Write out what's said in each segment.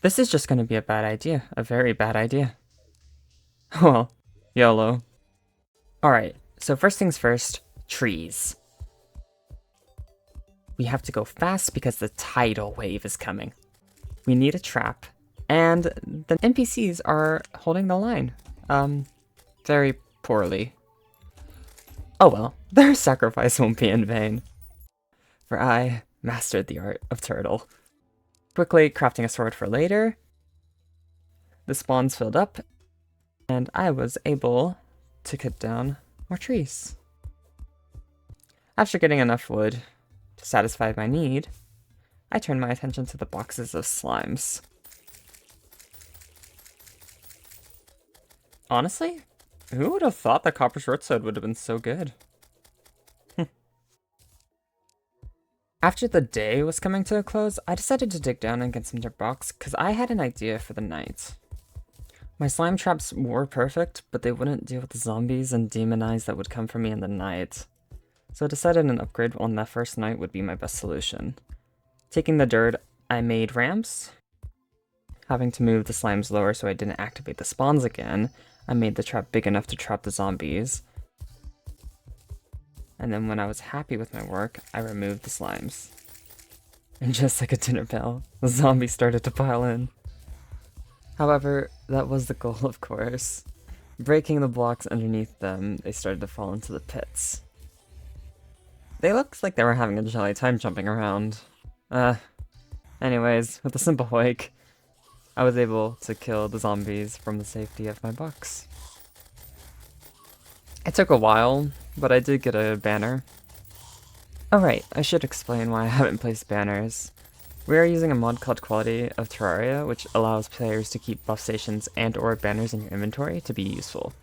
This is just going to be a bad idea. A very bad idea. Well, YOLO. Alright, so first things first, trees. We have to go fast because the tidal wave is coming. We need a trap, and the NPCs are holding the line. Very poorly. Oh well, their sacrifice won't be in vain. For I mastered the art of turtle. Quickly crafting a sword for later. The spawns filled up, and I was able to cut down more trees. After getting enough wood to satisfy my need, I turned my attention to the boxes of slimes. Honestly, who would have thought that copper short sword would have been so good? After the day was coming to a close, I decided to dig down and get some dirt blocks because I had an idea for the night. My slime traps were perfect, but they wouldn't deal with the zombies and demon eyes that would come for me in the night. So I decided an upgrade on that first night would be my best solution. Taking the dirt, I made ramps. Having to move the slimes lower so I didn't activate the spawns again, I made the trap big enough to trap the zombies. And then when I was happy with my work, I removed the slimes. And just like a dinner bell, the zombies started to pile in. However, that was the goal, of course. Breaking the blocks underneath them, they started to fall into the pits. They looked like they were having a jolly time jumping around. Anyways, with a simple wake, I was able to kill the zombies from the safety of my box. It took a while, but I did get a banner. Oh right, I should explain why I haven't placed banners. We are using a mod called Quality of Terraria, which allows players to keep buff stations and or banners in your inventory to be useful.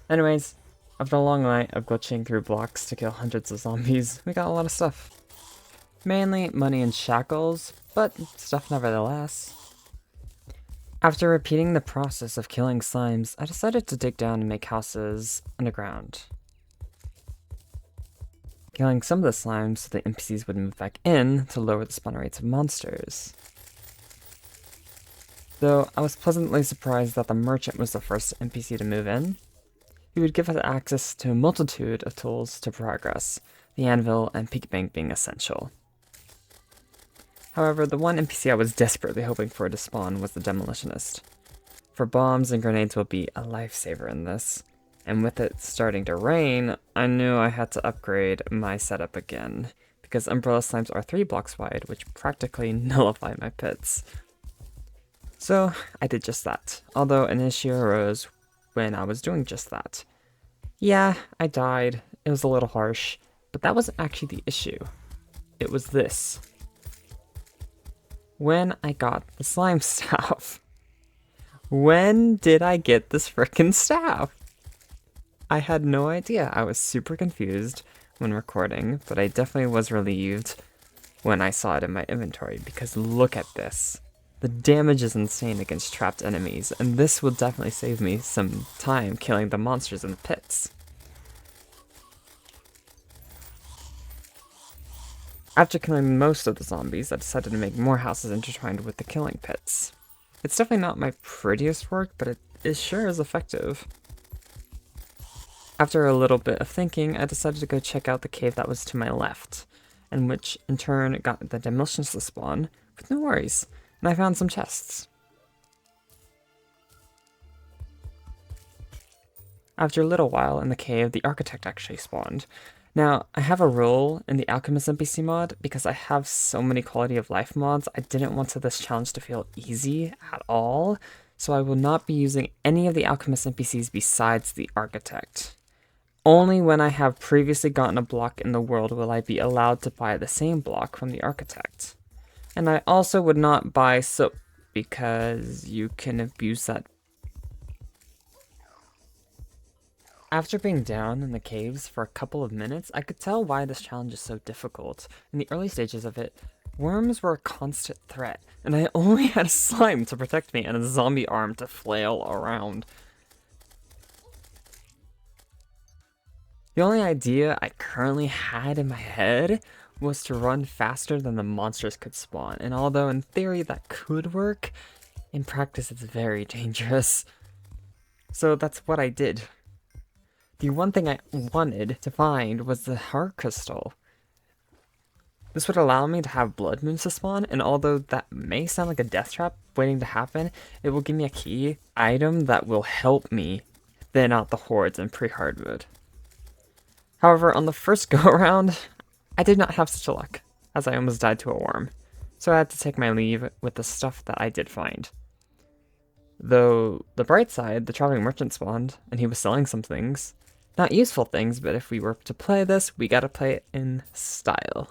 Anyways, after a long night of glitching through blocks to kill hundreds of zombies, we got a lot of stuff. Mainly money and shackles, but stuff nevertheless. After repeating the process of killing slimes, I decided to dig down and make houses underground. Killing some of the slimes so the NPCs would move back in to lower the spawn rates of monsters. Though I was pleasantly surprised that the merchant was the first NPC to move in. He would give us access to a multitude of tools to progress, the anvil and peak bank being essential. However, the one NPC I was desperately hoping for to spawn was the demolitionist. For bombs and grenades will be a lifesaver in this, and with it starting to rain, I knew I had to upgrade my setup again, because umbrella slimes are 3 blocks wide, which practically nullify my pits. So I did just that, although an issue arose when I was doing just that. Yeah, I died, it was a little harsh, but that wasn't actually the issue. It was this. When I got the slime staff. When did I get this frickin' staff? I had no idea. I was super confused when recording, but I definitely was relieved when I saw it in my inventory, because look at this. The damage is insane against trapped enemies, and this will definitely save me some time killing the monsters in the pits. After killing most of the zombies, I decided to make more houses intertwined with the killing pits. It's definitely not my prettiest work, but it sure is effective. After a little bit of thinking, I decided to go check out the cave that was to my left, and which in turn got the demolitions to spawn, with no worries, and I found some chests. After a little while in the cave, the architect actually spawned. Now, I have a rule in the Alchemist NPC mod, because I have so many quality of life mods, I didn't want this challenge to feel easy at all, so I will not be using any of the Alchemist NPCs besides the architect. Only when I have previously gotten a block in the world will I be allowed to buy the same block from the architect. And I also would not buy soap, because you can abuse that. After being down in the caves for a couple of minutes, I could tell why this challenge is so difficult. In the early stages of it, worms were a constant threat, and I only had a slime to protect me and a zombie arm to flail around. The only idea I currently had in my head was to run faster than the monsters could spawn, and although in theory that could work, in practice it's very dangerous. So that's what I did. The one thing I wanted to find was the heart crystal. This would allow me to have blood moons to spawn, and although that may sound like a death trap waiting to happen, it will give me a key item that will help me thin out the hordes in pre-hard mode. However, on the first go-around, I did not have such luck, as I almost died to a worm, so I had to take my leave with the stuff that I did find. Though, the bright side, the traveling merchant spawned, and he was selling some things. Not useful things, but if we were to play this, we gotta play it in style.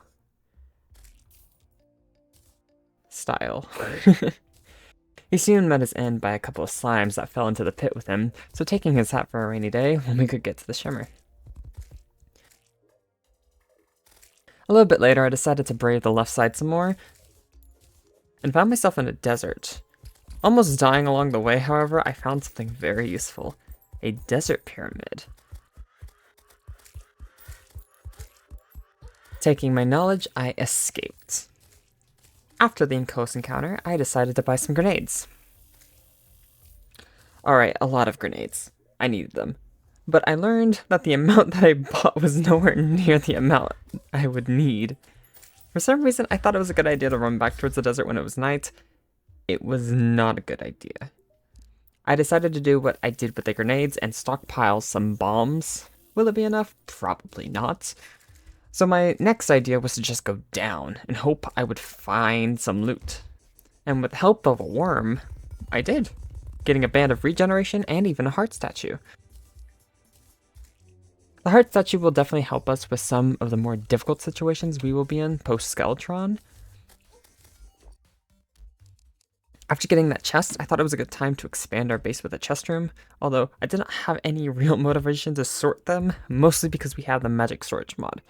He soon met his end by a couple of slimes that fell into the pit with him, so taking his hat for a rainy day when we could get to the shimmer. A little bit later, I decided to brave the left side some more, and found myself in a desert. Almost dying along the way, however, I found something very useful. A desert pyramid. Taking my knowledge, I escaped. After the close encounter, I decided to buy some grenades. Alright, a lot of grenades. I needed them. But I learned that the amount that I bought was nowhere near the amount I would need. For some reason, I thought it was a good idea to run back towards the desert when it was night. It was not a good idea. I decided to do what I did with the grenades and stockpile some bombs. Will it be enough? Probably not. So my next idea was to just go down and hope I would find some loot. And with the help of a worm, I did, getting a band of regeneration and even a heart statue. The heart statue will definitely help us with some of the more difficult situations we will be in post-Skeletron. After getting that chest, I thought it was a good time to expand our base with a chest room, although I did not have any real motivation to sort them, mostly because we have the magic storage mod.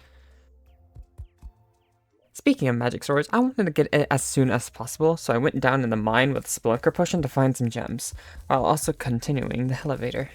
Speaking of magic storage, I wanted to get it as soon as possible, so I went down in the mine with a Spelunker potion to find some gems, while also continuing the elevator.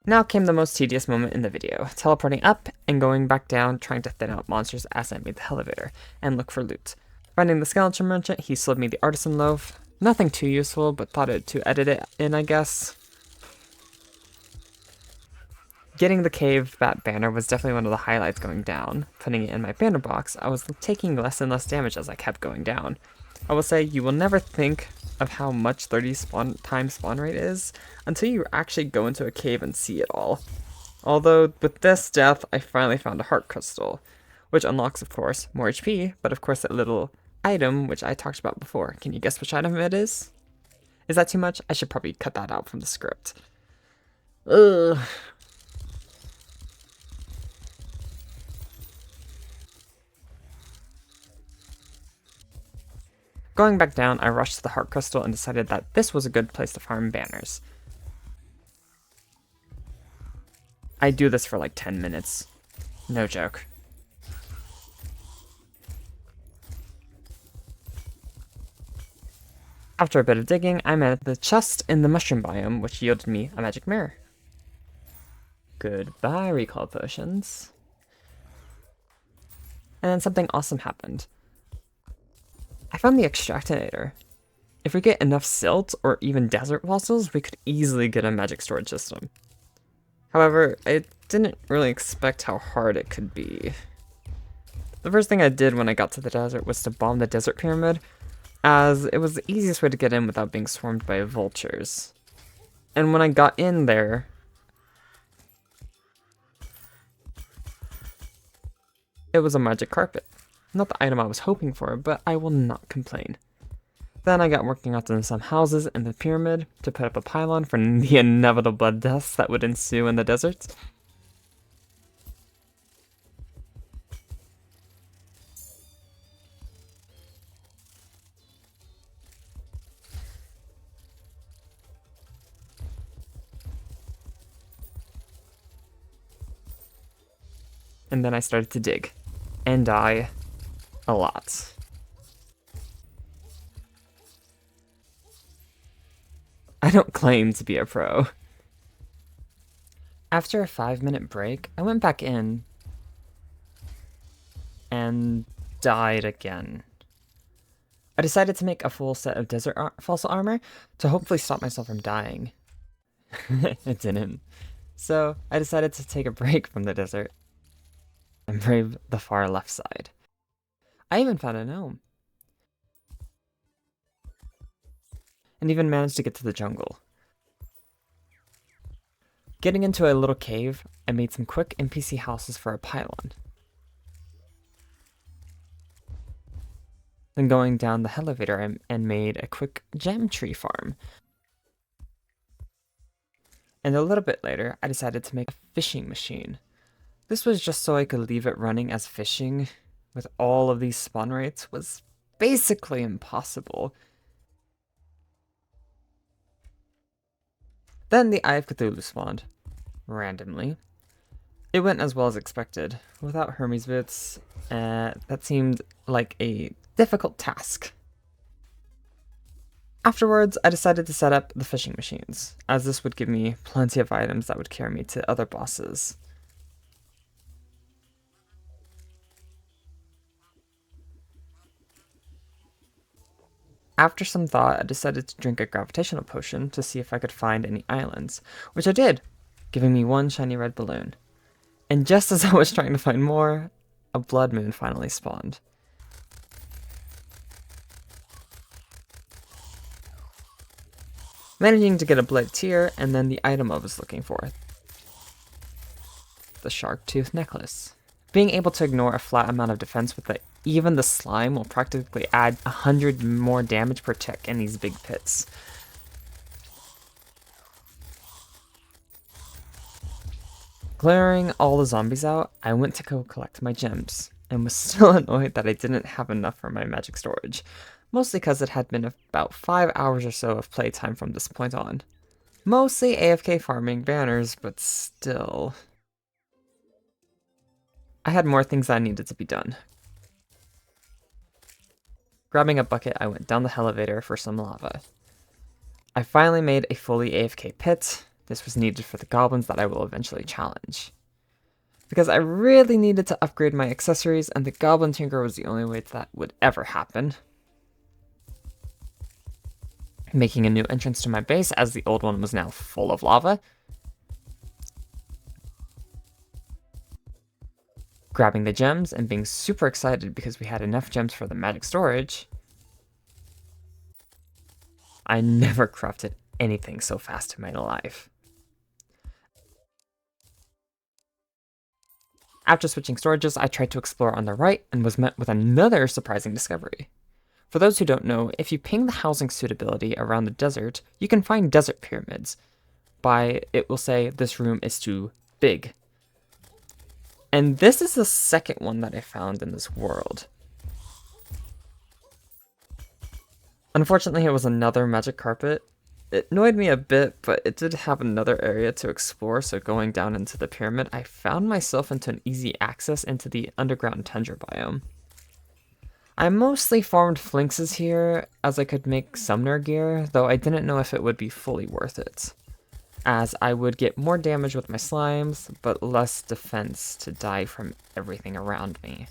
Now came the most tedious moment in the video, teleporting up and going back down, trying to thin out monsters as I made the elevator, and look for loot. Finding the skeleton merchant, he sold me the artisan loaf. Nothing too useful, but thought it to edit it in, I guess. Getting the cave bat banner was definitely one of the highlights going down. Putting it in my banner box, I was taking less and less damage as I kept going down. I will say, you will never think of how much 30 times spawn rate is until you actually go into a cave and see it all. Although, with this death, I finally found a heart crystal, which unlocks, of course, more HP, but of course that little item, which I talked about before. Can you guess which item it is? Is that too much? I should probably cut that out from the script. Ugh. Going back down, I rushed to the heart crystal and decided that this was a good place to farm banners. I do this for like 10 minutes. No joke. After a bit of digging, I met the chest in the mushroom biome, which yielded me a magic mirror. Goodbye, recall potions. And then something awesome happened. I found the extractinator. If we get enough silt or even desert fossils, we could easily get a magic storage system. However, I didn't really expect how hard it could be. The first thing I did when I got to the desert was to bomb the desert pyramid, as it was the easiest way to get in without being swarmed by vultures. And when I got in there, it was a magic carpet. Not the item I was hoping for, but I will not complain. Then I got working on some houses in the pyramid to put up a pylon for the inevitable blood deaths that would ensue in the desert. And then I started to dig. And die. a lot. I don't claim to be a pro. After a 5-minute break, I went back in and died again. I decided to make a full set of desert fossil armor to hopefully stop myself from dying. It didn't. So I decided to take a break from the desert and brave the far left side. I even found a gnome. And even managed to get to the jungle. Getting into a little cave, I made some quick NPC houses for a pylon. Then going down the elevator and made a quick gem tree farm. And a little bit later, I decided to make a fishing machine. This was just so I could leave it running as fishing with all of these spawn rates was basically impossible. Then the Eye of Cthulhu spawned, randomly. It went as well as expected. Without Hermes bits, that seemed like a difficult task. Afterwards, I decided to set up the fishing machines, as this would give me plenty of items that would carry me to other bosses. After some thought, I decided to drink a gravitational potion to see if I could find any islands, which I did, giving me one shiny red balloon. And just as I was trying to find more, a blood moon finally spawned. Managing to get a blood tear and then the item I was looking for. The shark tooth necklace. Being able to ignore a flat amount of defense with even the slime will practically add 100 more damage per tick in these big pits. Clearing all the zombies out, I went to go collect my gems, and was still annoyed that I didn't have enough for my magic storage, mostly because it had been about 5 hours or so of playtime from this point on. Mostly AFK farming banners, but still. I had more things that needed to be done. Grabbing a bucket, I went down the elevator for some lava. I finally made a fully AFK pit. This was needed for the goblins that I will eventually challenge. Because I really needed to upgrade my accessories, and the Goblin Tinker was the only way that would ever happen. Making a new entrance to my base, as the old one was now full of lava. Grabbing the gems and being super excited because we had enough gems for the magic storage. I never crafted anything so fast in my life. After switching storages, I tried to explore on the right and was met with another surprising discovery. For those who don't know, if you ping the housing suitability around the desert, you can find desert pyramids. It will say this room is too big. And this is the second one that I found in this world. Unfortunately, it was another magic carpet. It annoyed me a bit, but it did have another area to explore, so going down into the pyramid, I found myself into an easy access into the underground tundra biome. I mostly farmed flinxes here, as I could make summoner gear, though I didn't know if it would be fully worth it, as I would get more damage with my slimes, but less defense to die from everything around me.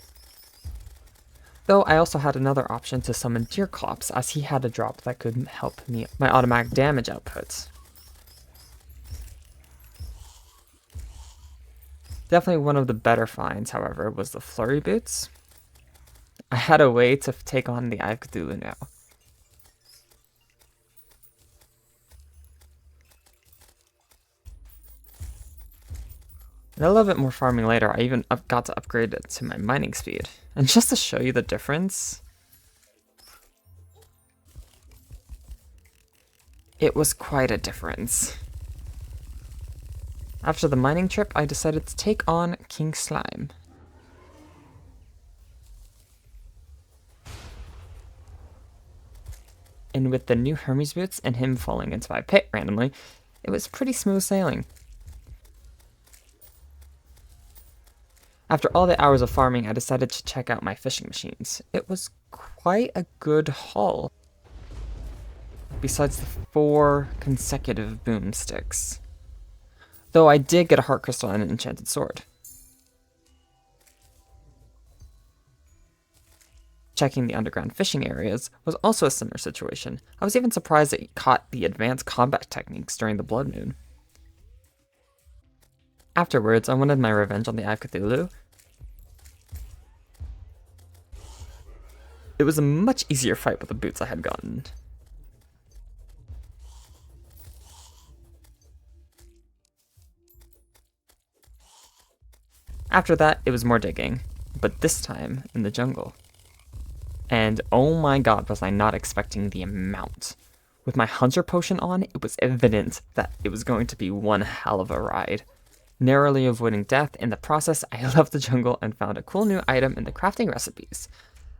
Though I also had another option to summon Deerclops, as he had a drop that could help me my automatic damage output. Definitely one of the better finds, however, was the flurry boots. I had a way to take on the Eye of Cthulhu now. And a little bit more farming later, I even got to upgrade it to my mining speed. And just to show you the difference, it was quite a difference. After the mining trip, I decided to take on King Slime. And with the new Hermes boots and him falling into my pit randomly, it was pretty smooth sailing. After all the hours of farming, I decided to check out my fishing machines. It was quite a good haul, besides the 4 consecutive boomsticks. Though I did get a heart crystal and an enchanted sword. Checking the underground fishing areas was also a similar situation. I was even surprised that it caught the advanced combat techniques during the blood moon. Afterwards, I wanted my revenge on the Eye of Cthulhu. It was a much easier fight with the boots I had gotten. After that, it was more digging, but this time in the jungle. And oh my god, was I not expecting the amount. With my hunter potion on, it was evident that it was going to be one hell of a ride. Narrowly avoiding death in the process, I left the jungle and found a cool new item in the crafting recipes.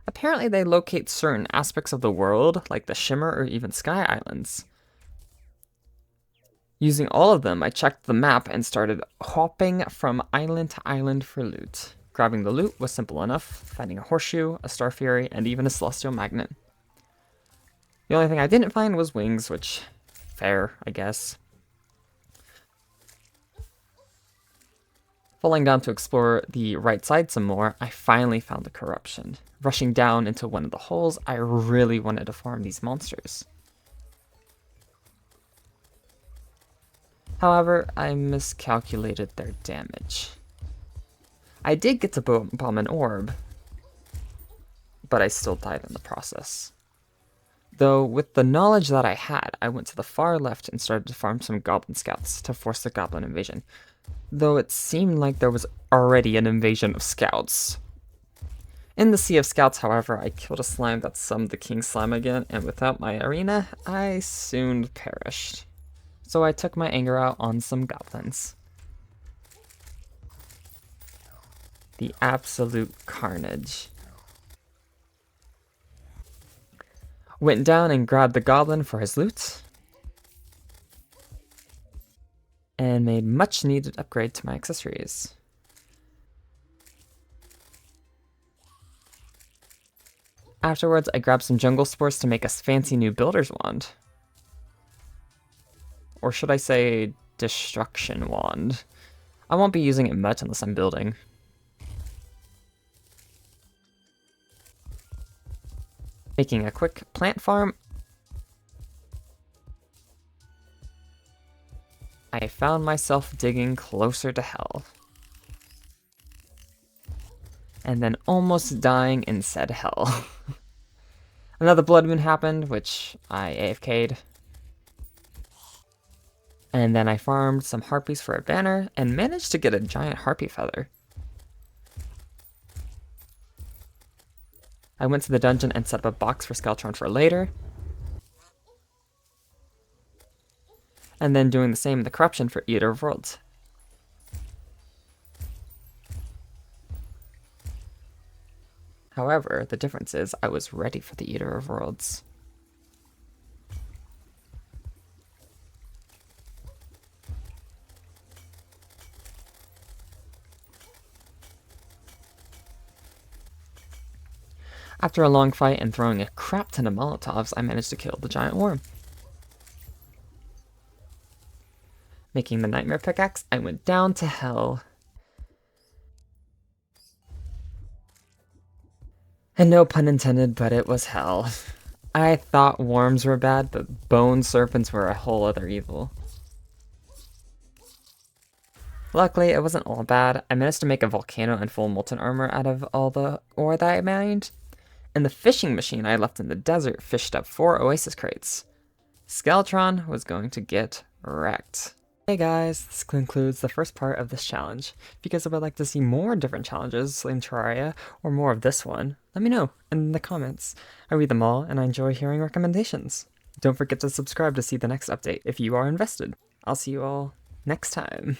Apparently they locate certain aspects of the world, like the Shimmer or even Sky Islands. Using all of them, I checked the map and started hopping from island to island for loot. Grabbing the loot was simple enough, finding a horseshoe, a star fury, and even a celestial magnet. The only thing I didn't find was wings, which, fair, I guess. Falling down to explore the right side some more, I finally found the corruption. Rushing down into one of the holes, I really wanted to farm these monsters. However, I miscalculated their damage. I did get to bomb an orb, but I still died in the process. Though, with the knowledge that I had, I went to the far left and started to farm some goblin scouts to force the goblin invasion. Though it seemed like there was already an invasion of scouts. In the sea of scouts, however, I killed a slime that summoned the king slime again, and without my arena, I soon perished. So I took my anger out on some goblins. The absolute carnage. Went down and grabbed the goblin for his loot. And made much needed upgrade to my accessories. Afterwards, I grabbed some jungle spores to make a fancy new builder's wand. Or should I say, destruction wand. I won't be using it much unless I'm building. Making a quick plant farm, I found myself digging closer to hell. And then almost dying in said hell. Another blood moon happened, which I AFK'd. And then I farmed some harpies for a banner and managed to get a giant harpy feather. I went to the dungeon and set up a box for Skeletron for later. And then doing the same in the corruption for Eater of Worlds. However, the difference is I was ready for the Eater of Worlds. After a long fight and throwing a crap ton of Molotovs, I managed to kill the giant worm. Making the nightmare pickaxe, I went down to hell. And no pun intended, but it was hell. I thought worms were bad, but bone serpents were a whole other evil. Luckily, it wasn't all bad. I managed to make a volcano and full molten armor out of all the ore that I mined. And the fishing machine I left in the desert fished up 4 oasis crates. Skeletron was going to get wrecked. Hey guys, this concludes the first part of this challenge. If you guys would like to see more different challenges in Terraria, or more of this one, let me know in the comments. I read them all, and I enjoy hearing recommendations. Don't forget to subscribe to see the next update if you are invested. I'll see you all next time.